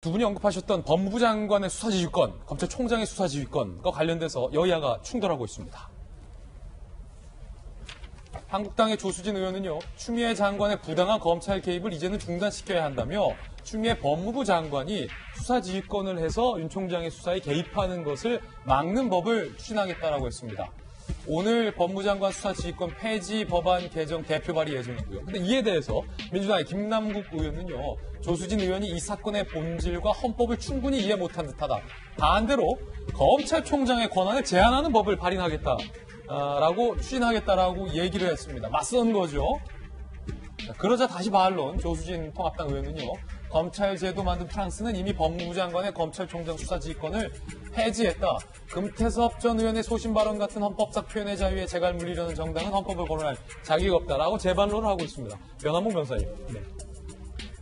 두 분이 언급하셨던 법무부 장관의 수사지휘권, 검찰총장의 수사지휘권과 관련돼서 여야가 충돌하고 있습니다. 한국당의 조수진 의원은요, 추미애 장관의 부당한 검찰 개입을 이제는 중단시켜야 한다며 추미애 법무부 장관이 수사지휘권을 해서 윤 총장의 수사에 개입하는 것을 막는 법을 추진하겠다라고 했습니다. 오늘 법무장관 수사지휘권 폐지 법안 개정 대표 발의 예정이고요. 근데 이에 대해서 민주당의 김남국 의원은요, 조수진 의원이 이 사건의 본질과 헌법을 충분히 이해 못한 듯하다. 반대로 검찰총장의 권한을 제한하는 법을 발의하겠다라고 추진하겠다라고 얘기를 했습니다. 맞선 거죠. 그러자 다시 반론, 조수진 통합당 의원은요, 검찰 제도 만든 프랑스는 이미 법무부 장관의 검찰총장 수사지휘권을 폐지했다. 금태섭 전 의원의 소신 발언 같은 헌법상 표현의 자유에 재갈 물리려는 정당은 헌법을 거론할 자격이 없다라고 재반론을 하고 있습니다. 변한봉 변호사님. 네.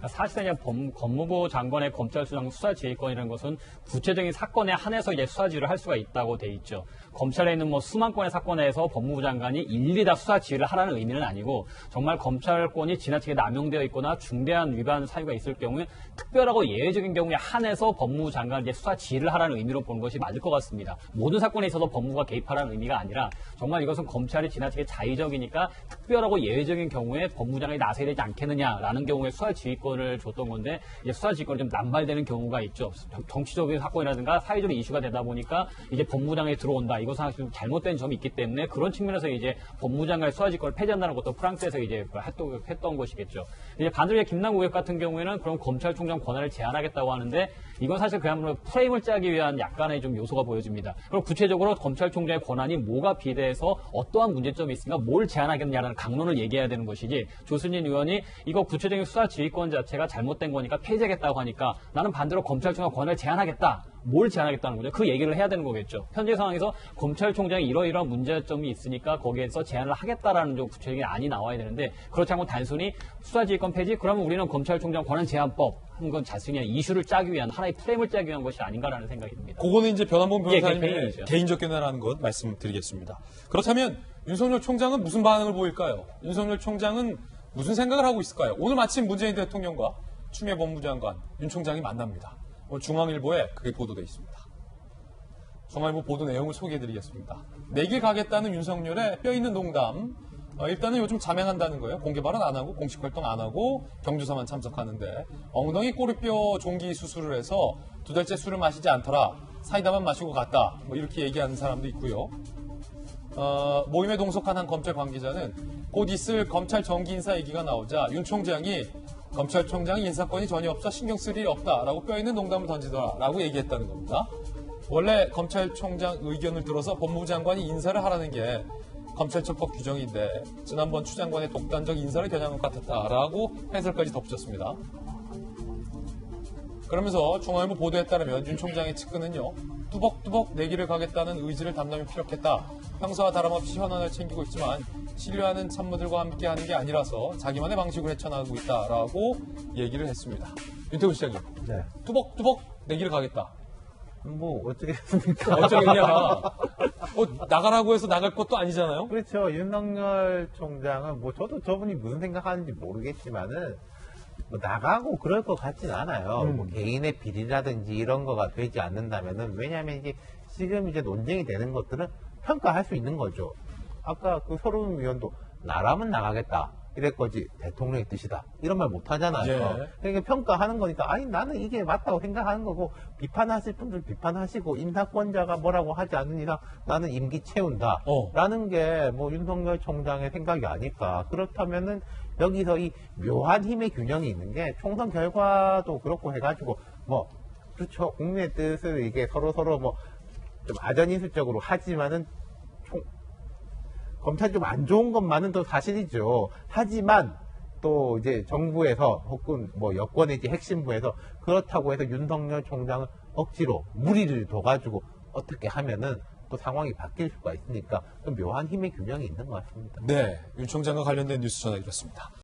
사실은 법무부 장관의 검찰수사지휘권이라는 것은 구체적인 사건에 한해서 이제 수사지휘를 할 수가 있다고 돼 있죠. 검찰에 있는 수만 건의 사건에서 법무부 장관이 일일이 다 수사지휘를 하라는 의미는 아니고, 정말 검찰권이 지나치게 남용되어 있거나 중대한 위반 사유가 있을 경우에 특별하고 예외적인 경우에 한해서 법무부 장관이 이제 수사지휘를 하라는 의미로 보는 것이 맞을 것 같습니다. 모든 사건에 있어서 법무부가 개입하라는 의미가 아니라, 정말 이것은 검찰이 지나치게 자의적이니까 특별하고 예외적인 경우에 법무부 장관이 나서야 되지 않겠느냐라는 경우에 수사지휘권을 줬던 건데, 이제 수사지휘권이 좀 남발되는 경우가 있죠. 정치적인 사건이라든가 사회적인 이슈가 되다 보니까 이제 법무장에 들어온다. 이것은 좀 잘못된 점이 있기 때문에 그런 측면에서 이제 법무장관의 수사지휘권을 폐지한다는 것도 프랑스에서 이제 했던 것이겠죠. 이제 반대로 김남국 의원 같은 경우에는 그럼 검찰총장 권한을 제한하겠다고 하는데, 이건 사실 그야말로 프레임을 짜기 위한 약간의 좀 요소가 보여집니다. 그럼 구체적으로 검찰총장의 권한이 뭐가 비대해서 어떠한 문제점이 있으니까 뭘 제한하겠냐라는 강론을 얘기해야 되는 것이지, 조수진 의원이 이거 구체적인 수사지휘권 자체가 잘못된 거니까 폐지하겠다고 하니까 나는 반대로 검찰총장 권한을 제한하겠다. 뭘 제한하겠다는 거죠? 그 얘기를 해야 되는 거겠죠. 현재 상황에서 검찰총장이 이러이러한 문제점이 있으니까 거기에서 제한을 하겠다라는 좀 구체적인 안이 나와야 되는데, 그렇지 않고 단순히 수사지휘권 폐지? 그러면 우리는 검찰총장 권한 제한법 한 건 자신이 이슈를 짜기 위한, 하나의 프레임을 짜기 위한 것이 아닌가라는 생각이 듭니다. 그거는 이제 변한봉 변호사님의 개인적 견해라는 것 말씀드리겠습니다. 그렇다면 윤석열 총장은 무슨 반응을 보일까요? 윤석열 총장은 무슨 생각을 하고 있을까요? 오늘 마침 문재인 대통령과 추미애 법무부 장관, 윤 총장이 만납니다. 오늘 중앙일보에 그게 보도되어 있습니다. 중앙일보 보도 내용을 소개해드리겠습니다. 내길 가겠다는 윤석열의 뼈있는 농담. 일단은 요즘 자맹한다는 거예요. 공개 발언 안 하고 공식 활동 안 하고 경조사만 참석하는데, 엉덩이 꼬리뼈 종기 수술을 해서 2달째 술을 마시지 않더라. 사이다만 마시고 갔다. 이렇게 얘기하는 사람도 있고요. 모임에 동석한 한 검찰 관계자는 곧 있을 검찰 정기 인사 얘기가 나오자 윤 총장이 검찰총장이 인사권이 전혀 없어 신경 쓸 일이 없다라고 뼈있는 농담을 던지더라라고 얘기했다는 겁니다. 원래 검찰총장 의견을 들어서 법무부 장관이 인사를 하라는 게 검찰처법 규정인데, 지난번 추 장관의 독단적 인사를 겨냥한 것 같았다라고 해설까지 덧붙였습니다. 그러면서 중앙일보 보도에 따르면 윤 총장의 측근은요, 뚜벅뚜벅 내기를 가겠다는 의지를 담담히 피력했다. 평소와 다름없이 현안을 챙기고 있지만 신뢰하는 참모들과 함께하는 게 아니라서 자기만의 방식으로 헤쳐나가고 있다라고 얘기를 했습니다. 윤태훈 시장님, 네. 뚜벅뚜벅 내기를 가겠다. 어쩌겠습니까? 어쩌겠냐. 나가라고 해서 나갈 것도 아니잖아요? 그렇죠. 윤석열 총장은 저도 저분이 무슨 생각하는지 모르겠지만은, 나가고 그럴 것 같진 않아요. 개인의 비리라든지 이런 거가 되지 않는다면은, 왜냐하면 이제 지금 이제 논쟁이 되는 것들은 평가할 수 있는 거죠. 아까 그 서른 위원도 나라면 나가겠다. 이랬거지 대통령의 뜻이다. 이런 말 못 하잖아요. 예. 그러니까 평가하는 거니까, 아니 나는 이게 맞다고 생각하는 거고, 비판하실 분들 비판하시고, 인사권자가 뭐라고 하지 않는 이상 나는 임기 채운다. 라는 게 윤석열 총장의 생각이 아닐까. 그렇다면은 여기서 이 묘한 힘의 균형이 있는 게, 총선 결과도 그렇고 해가지고 그렇죠. 국민의 뜻을 이게 서로 좀 아전인수적으로 하지만은 검찰이 좀 안 좋은 것만은 또 사실이죠. 하지만 또 이제 정부에서 혹은 여권의 이제 핵심부에서 그렇다고 해서 윤석열 총장을 억지로 무리를 둬가지고 어떻게 하면은 또 상황이 바뀔 수가 있으니까 좀 묘한 힘의 균형이 있는 것 같습니다. 네, 윤 총장과 관련된 뉴스 전해드렸습니다.